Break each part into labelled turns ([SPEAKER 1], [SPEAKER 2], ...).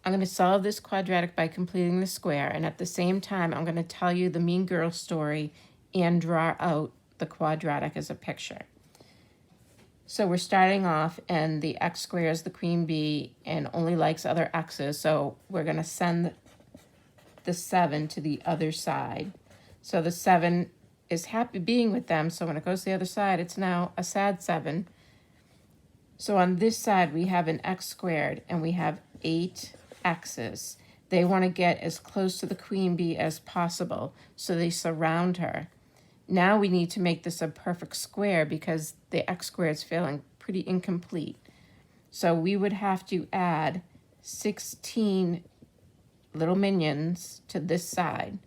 [SPEAKER 1] I'm going to solve this quadratic by completing the square, and at the same time, I'm going to tell you the mean girl story and draw out the quadratic as a picture. So we're starting off, and the x squared is the queen bee and only likes other x's, so we're going to send the 7 to the other side. So the 7 is happy being with them, so when it goes to the other side, it's now a sad 7. So on this side, we have an x squared, and we have 8 x's. They want to get as close to the queen bee as possible, so they surround her. Now we need to make this a perfect square because the x squared is feeling pretty incomplete. So we would have to add 16 little minions to this side.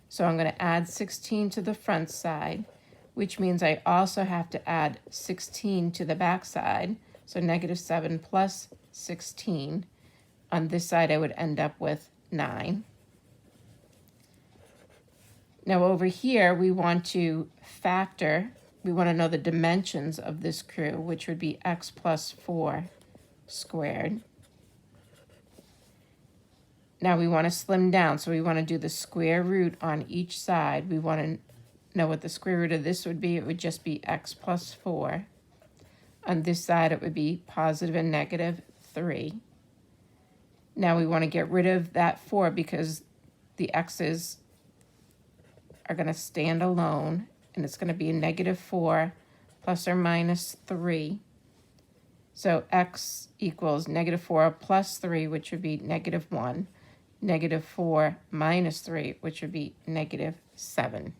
[SPEAKER 1] So I'm going to add 16 to the front side, which means I also have to add 16 to the back side. So -7 plus 16. On this side, I would end up with 9. Now over here, we want to factor, we want to know the dimensions of this crew, which would be x plus 4 squared. Now we want to slim down, so we want to do the square root on each side. We want to know what the square root of this would be. It would just be x plus 4. On this side, it would be positive and -3. Now we want to get rid of that 4 because the x's are going to stand alone, and it's going to be -4 plus or minus 3. So x equals -4 plus 3, which would be -1, -4 minus 3, which would be -7.